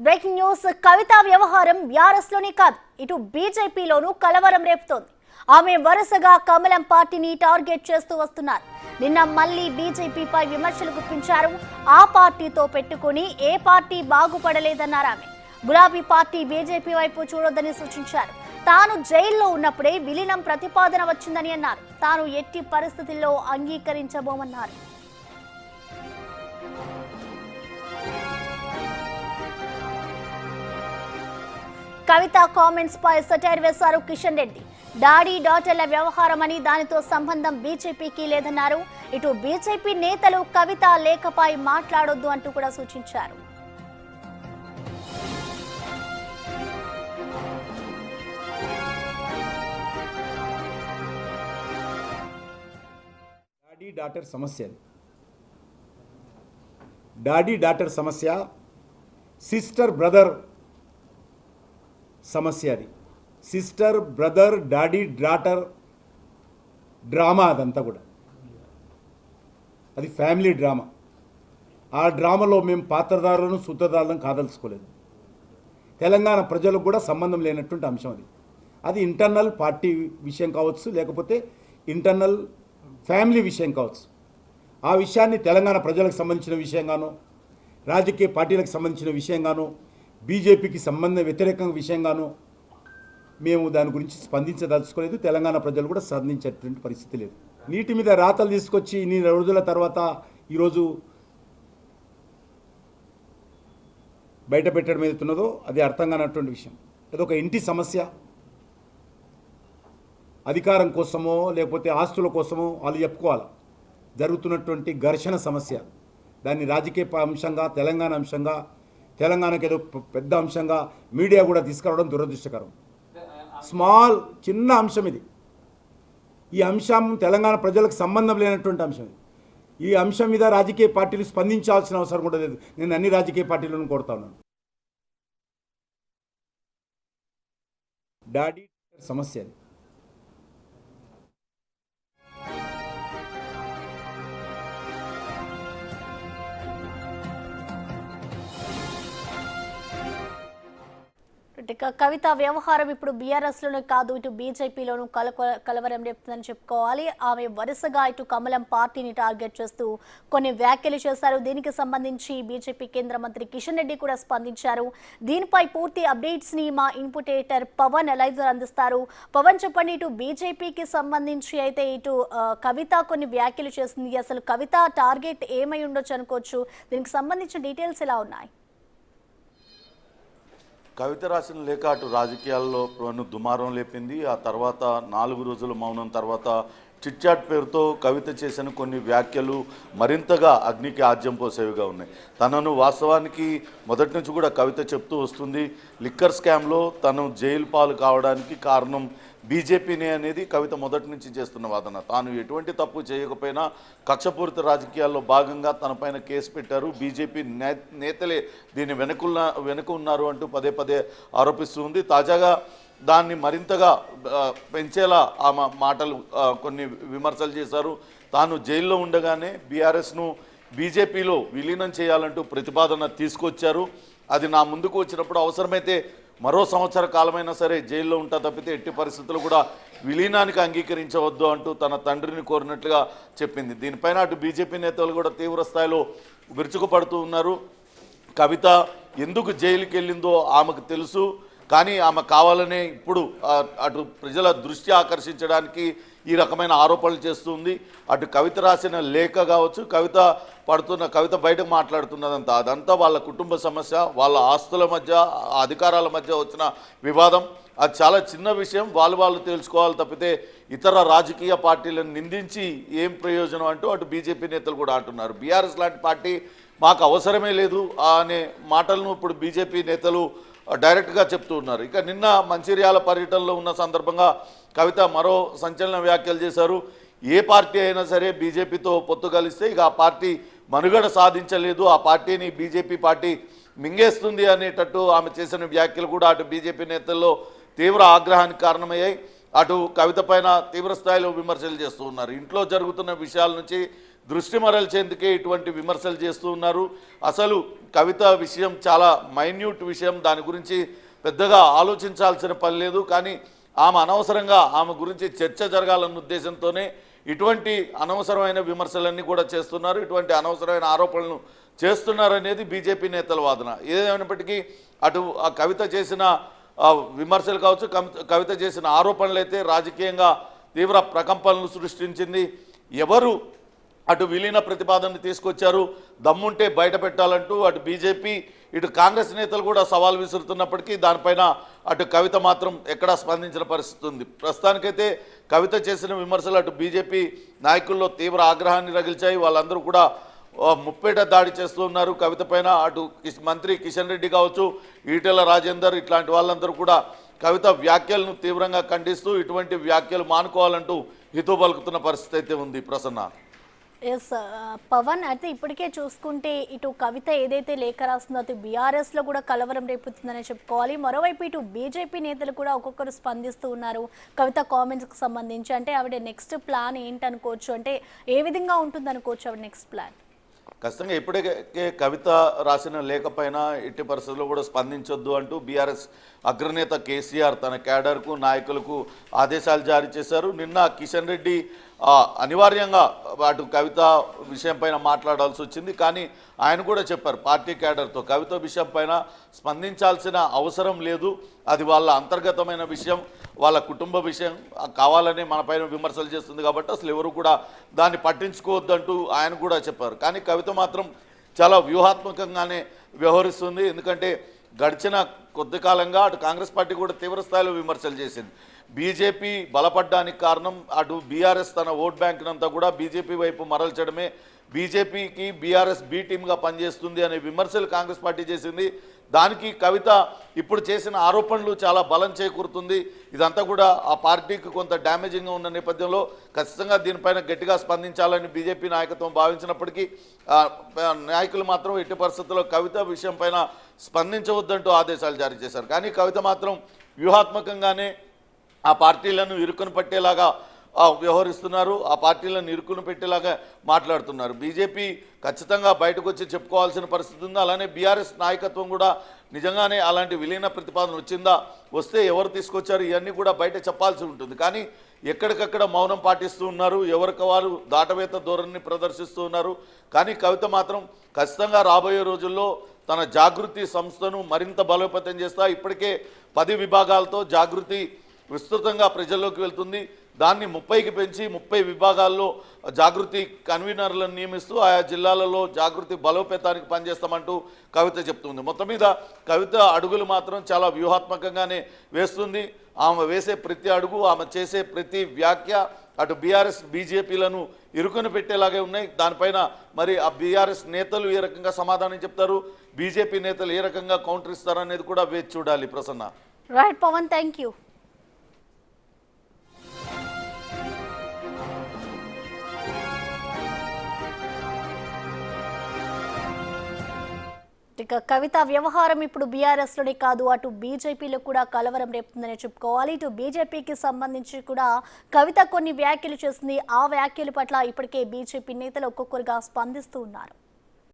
Breaking news కవిత వ్యవహారం BRS లోనే కాదు ఇటు బీజేపీలోనూ కలవరం రేపుతోంది. ఆమె వరుసగా కమలం పార్టీని టార్గెట్ చేస్తూ వస్తున్నారు. నిన్న మళ్ళీ బీజేపీపై విమర్శలు గుప్పించారు. ఆ పార్టీతో పెట్టుకుని ఏ పార్టీ బాగుపడలేదన్నారు ఆమె. గులాబీ పార్టీ బీజేపీ వైపు చూడొద్దని సూచించారు. తాను జైల్లో ఉన్నప్పుడే విలీనం ప్రతిపాదన వచ్చిందని అన్నారు. తాను ఎట్టి పరిస్థితుల్లో అంగీకరించబోమన్నారు. కవిత కామెంట్స్ పై సెటైర్ వేశారు కిషన్ రెడ్డి. డాడీ డాటర్ల వ్యవహారం అని దానితో సంబంధం బీజేపీకి లేదన్నారు. ఇటు బీజేపీ నేతలు కవిత లేఖపై మాట్లాడొద్దు అంటూ కూడా సూచించారు. డాడీ డాటర్ సమస్య సిస్టర్ బ్రదర్ సమస్య. అది sister brother daddy daughter drama. అదంతా కూడా అది ఫ్యామిలీ డ్రామా. ఆ డ్రామాలో మేము పాత్రధారులను సూత్రధారులను కాదలుచుకోలేదు. తెలంగాణ ప్రజలకు కూడా సంబంధం లేనటువంటి అంశం అది. అది ఇంటర్నల్ పార్టీ విషయం కావచ్చు, లేకపోతే ఇంటర్నల్ ఫ్యామిలీ విషయం కావచ్చు. ఆ విషయాన్ని తెలంగాణ ప్రజలకు సంబంధించిన విషయంగానో, రాజకీయ పార్టీలకు సంబంధించిన విషయంగానో, బీజేపీకి వ్యతిరేకంగా విషయంగానో మేము దాని గురించి స్పందించదలుచుకోలేదు. తెలంగాణ ప్రజలు కూడా స్పందించేటువంటి పరిస్థితి లేదు. నీటి మీద రాతలు తీసుకొచ్చి ఇన్ని రోజుల తర్వాత ఈరోజు బయట పెట్టడం ఏదైతున్నదో అది అర్థం కానటువంటి విషయం. అదొక ఇంటి సమస్య. అధికారం కోసమో లేకపోతే ఆస్తుల కోసమో వాళ్ళు చెప్పుకోవాలి. జరుగుతున్నటువంటి ఘర్షణ సమస్య, దాన్ని రాజకీయ అంశంగా, తెలంగాణ అంశంగా, తెలంగాణకు ఏదో పెద్ద అంశంగా మీడియా కూడా తీసుకురావడం దురదృష్టకరం. చిన్న అంశం ఇది. ఈ అంశం తెలంగాణ ప్రజలకు సంబంధం లేనటువంటి అంశం ఇది. ఈ అంశం మీద రాజకీయ పార్టీలు స్పందించాల్సిన అవసరం కూడా లేదు. నేను అన్ని రాజకీయ పార్టీలను కోరుతా ఉన్నాను. డాడీ సమస్య అది. కవిత వ్యవహారం ఇప్పుడు బీఆర్ఎస్ లోనే కాదు ఇటు బీజేపీలోనూ కలవరం రేపుతుందని చెప్పుకోవాలి. ఆమె వరుసగా ఇటు కమలం పార్టీని టార్గెట్ చేస్తూ కొన్ని వ్యాఖ్యలు చేశారు. దీనికి సంబంధించి బీజేపీ కేంద్ర మంత్రి కిషన్ రెడ్డి కూడా స్పందించారు. దీనిపై పూర్తి అప్డేట్స్ ని మా ఇన్పుటేటర్ పవన్ ఎలైజర్ అందిస్తారు. పవన్ చెప్పండి, ఇటు బీజేపీకి సంబంధించి అయితే ఇటు కవిత కొన్ని వ్యాఖ్యలు చేస్తుంది. అసలు కవిత టార్గెట్ ఏమై ఉండొచ్చు అనుకోవచ్చు? దీనికి సంబంధించిన డీటెయిల్స్ ఎలా ఉన్నాయి? కవిత రాసిన లేఖ అటు రాజకీయాల్లో దుమారం లేపింది. ఆ తర్వాత 4 రోజుల మౌనం తర్వాత చిట్చాట్ పేరుతో కవిత చేసిన కొన్ని వ్యాఖ్యలు మరింతగా అగ్నికి ఆజ్యం పోసేవిగా ఉన్నాయి. తనను వాస్తవానికి మొదటి నుంచి కూడా కవిత చెప్తూ వస్తుంది, లిక్కర్ స్కామ్లో తను జైలు పాలు కావడానికి కారణం బీజేపీనే అనేది కవిత మొదటి నుంచి చేస్తున్న వాదన. తాను ఎటువంటి తప్పు చేయకపోయినా కక్షపూరిత రాజకీయాల్లో భాగంగా తనపైన కేసు పెట్టారు, బీజేపీ నేతలే దీన్ని వెనుక ఉన్నారు అంటూ పదే పదే ఆరోపిస్తూ ఉంది. తాజాగా దాన్ని మరింతగా పెంచేలా ఆమె మాటలు కొన్ని విమర్శలు చేశారు. తాను జైల్లో ఉండగానే బీఆర్ఎస్ను బీజేపీలో విలీనం చేయాలంటూ ప్రతిపాదన తీసుకొచ్చారు. అది నా ముందుకు వచ్చినప్పుడు అవసరమైతే మరో సంవత్సర కాలమైనా సరే జైల్లో ఉంటా తప్పితే ఎట్టి పరిస్థితులు కూడా విలీనానికి అంగీకరించవద్దు అంటూ తన తండ్రిని కోరినట్లుగా చెప్పింది. దీనిపైన అటు బీజేపీ నేతలు కూడా తీవ్ర స్థాయిలో విరుచుకుపడుతూ ఉన్నారు. కవిత ఎందుకు జైలుకి వెళ్ళిందో ఆమెకు తెలుసు, కానీ ఆమె కావాలనే ఇప్పుడు అటు ప్రజల దృష్టి ఆకర్షించడానికి ఈ రకమైన ఆరోపణలు చేస్తుంది. అటు కవిత రాసిన లేఖ కావచ్చు, కవిత బయటకు మాట్లాడుతున్నదంతా అదంతా వాళ్ళ కుటుంబ సమస్య, వాళ్ళ ఆస్తుల మధ్య, అధికారాల మధ్య వచ్చిన వివాదం. అది చాలా చిన్న విషయం, వాళ్ళు తెలుసుకోవాలి తప్పితే ఇతర రాజకీయ పార్టీలను నిందించి ఏం ప్రయోజనం అంటూ అటు బీజేపీ నేతలు కూడా అంటున్నారు. బీఆర్ఎస్ లాంటి పార్టీ మాకు అవసరమే లేదు అనే మాటలను ఇప్పుడు బీజేపీ నేతలు డైరెక్ట్గా చెప్తూ ఉన్నారు. ఇక నిన్న మంచిర్యాల పర్యటనలో ఉన్న సందర్భంగా కవిత మరో సంచలన వ్యాఖ్యలు చేశారు. ఏ పార్టీ అయినా సరే బీజేపీతో పొత్తు కలిస్తే ఇక ఆ పార్టీ మనుగడ సాధించలేదు, ఆ పార్టీని బీజేపీ పార్టీ మింగేస్తుంది అనేటట్టు ఆమె చేసిన వ్యాఖ్యలు కూడా అటు బీజేపీ నేతల్లో తీవ్ర ఆగ్రహానికి కారణమయ్యాయి. అటు కవిత పైన తీవ్ర స్థాయిలో విమర్శలు చేస్తూ ఉన్నారు. ఇంట్లో జరుగుతున్న విషయాల నుంచి దృష్టి మరల్చేందుకే ఇటువంటి విమర్శలు చేస్తూ ఉన్నారు. అసలు కవిత విషయం చాలా మైన్యూట్ విషయం, దాని గురించి పెద్దగా ఆలోచించాల్సిన పని లేదు. కానీ ఆమె అనవసరంగా ఆమె గురించి చర్చ జరగాలన్న ఉద్దేశంతోనే ఇటువంటి అనవసరమైన విమర్శలన్నీ కూడా చేస్తున్నారు, ఇటువంటి అనవసరమైన ఆరోపణలు చేస్తున్నారనేది బీజేపీ నేతల వాదన. ఏదేమైనప్పటికీ అటు ఆ కవిత చేసిన విమర్శలు కావచ్చు, కవిత చేసిన ఆరోపణలు అయితే రాజకీయంగా తీవ్ర ప్రకంపనలు సృష్టించింది. ఎవరు అటు విలీన ప్రతిపాదనను తీసుకొచ్చారు, దమ్ముంటే బయట పెట్టాలంటూ అటు బీజేపీ ఇటు కాంగ్రెస్ నేతలు కూడా సవాల్ విసురుతున్నప్పటికీ దానిపైన అటు కవిత మాత్రం ఎక్కడా స్పందించిన పరిస్థితి ఉంది. ప్రస్తుతానికైతే కవిత చేసిన విమర్శలు అటు బీజేపీ నాయకుల్లో తీవ్ర ఆగ్రహాన్ని రగిల్చాయి. వాళ్ళందరూ కూడా ముప్పేట దాడి చేస్తూ ఉన్నారు కవిత పైన. అటు మంత్రి కిషన్ రెడ్డి కావచ్చు, ఈటెల రాజేందర్ ఇట్లాంటి వాళ్ళందరూ కూడా కవిత వ్యాఖ్యలను తీవ్రంగా ఖండిస్తూ ఇటువంటి వ్యాఖ్యలు మానుకోవాలంటూ హితో పలుకుతున్న పరిస్థితి అయితే ఉంది. ప్రసన్న. ఎస్ పవన్, అయితే ఇప్పటికే చూసుకుంటే ఇటు కవిత ఏదైతే లేఖ రాస్తుందో అటు బీఆర్ఎస్లో కూడా కలవరం రేపుతుందని చెప్పుకోవాలి. మరోవైపు ఇటు బీజేపీ నేతలు కూడా ఒక్కొక్కరు స్పందిస్తూ ఉన్నారు కవిత కామెంట్స్కి సంబంధించి. అంటే ఆవిడ నెక్స్ట్ ప్లాన్ ఏంటనుకోవచ్చు, అంటే ఏ విధంగా ఉంటుంది అనుకోవచ్చు ఆవిడ నెక్స్ట్ ప్లాన్? ఖచ్చితంగా ఇప్పటికే కవిత రాసిన లేఖ పైన ఎట్టి పరిస్థితుల్లో కూడా స్పందించొద్దు అంటూ బీఆర్ఎస్ అగ్రనేత కేసీఆర్ తన క్యాడర్కు నాయకులకు ఆదేశాలు జారీ చేశారు. నిన్న కిషన్ రెడ్డి అనివార్యంగా అటు కవిత విషయం పైన మాట్లాడాల్సి వచ్చింది. కానీ ఆయన కూడా చెప్పారు పార్టీ క్యాడర్తో కవిత విషయం పైన స్పందించాల్సిన అవసరం లేదు, అది వాళ్ళ అంతర్గతమైన విషయం, వాళ్ళ కుటుంబ విషయం, కావాలని మన పైన విమర్శలు చేస్తుంది కాబట్టి అసలు ఎవరు కూడా దాన్ని పట్టించుకోవద్దంటూ ఆయన కూడా చెప్పారు. కానీ కవిత మాత్రం చాలా వ్యూహాత్మకంగానే వ్యవహరిస్తుంది. ఎందుకంటే గడిచిన కొద్ది కాలంగా అటు కాంగ్రెస్ పార్టీ కూడా తీవ్రస్థాయిలో విమర్శలు చేసింది. బీజేపీ బలపడ్డానికి కారణం అటు బీఆర్ఎస్ తన ఓట్ బ్యాంక్నంతా కూడా బీజేపీ వైపు మరల్చడమే, బీజేపీకి బీఆర్ఎస్ బీ టీమ్గా పనిచేస్తుంది అనే విమర్శలు కాంగ్రెస్ పార్టీ చేసింది. దానికి కవిత ఇప్పుడు చేసిన ఆరోపణలు చాలా బలం చేకూరుతుంది. ఇదంతా కూడా ఆ పార్టీకి కొంత డ్యామేజింగ్గా ఉన్న నేపథ్యంలో ఖచ్చితంగా దీనిపైన గట్టిగా స్పందించాలని బీజేపీ నాయకత్వం భావించినప్పటికీ నాయకులు మాత్రం ఎట్టి పరిస్థితుల్లో కవిత విషయం పైన స్పందించవద్దంటూ ఆదేశాలు జారీ చేశారు. కానీ కవిత మాత్రం వ్యూహాత్మకంగానే ఆ పార్టీలను ఇరుకును పట్టేలాగా వ్యవహరిస్తున్నారు, ఆ పార్టీలను ఇరుకును పెట్టేలాగా మాట్లాడుతున్నారు. బీజేపీ ఖచ్చితంగా బయటకు వచ్చి చెప్పుకోవాల్సిన పరిస్థితి ఉంది. అలానే బీఆర్ఎస్ నాయకత్వం కూడా నిజంగానే అలాంటి విలీన ప్రతిపాదన వచ్చిందా, వస్తే ఎవరు తీసుకొచ్చారు, ఇవన్నీ కూడా బయట చెప్పాల్సి ఉంటుంది. కానీ ఎక్కడికక్కడ మౌనం పాటిస్తూ ఉన్నారు, ఎవరికి వారు దాటవేత ధోరణిని ప్రదర్శిస్తూ ఉన్నారు. కానీ కవిత మాత్రం ఖచ్చితంగా రాబోయే రోజుల్లో తన జాగృతి సంస్థను మరింత బలోపేతం చేస్తా, ఇప్పటికే 10 విభాగాలతో జాగృతి విస్తృతంగా ప్రజల్లోకి వెళ్తుంది. దాన్ని 30కి పెంచి 30 విభాగాల్లో జాగృతి కన్వీనర్లను నియమిస్తూ ఆయా జిల్లాలలో జాగృతి బలోపేతానికి పనిచేస్తామంటూ కవిత చెప్తుంది. మొత్తం మీద కవిత అడుగులు మాత్రం చాలా వ్యూహాత్మకంగానే వేస్తుంది. ఆమె వేసే ప్రతి అడుగు, ఆమె చేసే ప్రతి వ్యాఖ్య అటు బీఆర్ఎస్ బీజేపీలను ఇరుకుని పెట్టేలాగే ఉన్నాయి. దానిపైన మరి ఆ బీఆర్ఎస్ నేతలు ఏ రకంగా సమాధానం చెప్తారు, బీజేపీ నేతలు ఏ రకంగా కౌంటర్ ఇస్తారనేది కూడా వేచి చూడాలి. Prasanna. Right Pavan, thank you. ఇక కవిత వ్యవహారం ఇప్పుడు బీఆర్ఎస్లోనే కాదు అటు బీజేపీలో కూడా కలవరం రేపుతుందని చెప్పుకోవాలి. ఇటు బీజేపీకి సంబంధించి కూడా కవిత కొన్ని వ్యాఖ్యలు చేసింది. ఆ వ్యాఖ్యల పట్ల ఇప్పటికే బీజేపీ నేతలు ఒక్కొక్కరుగా స్పందిస్తూ ఉన్నారు.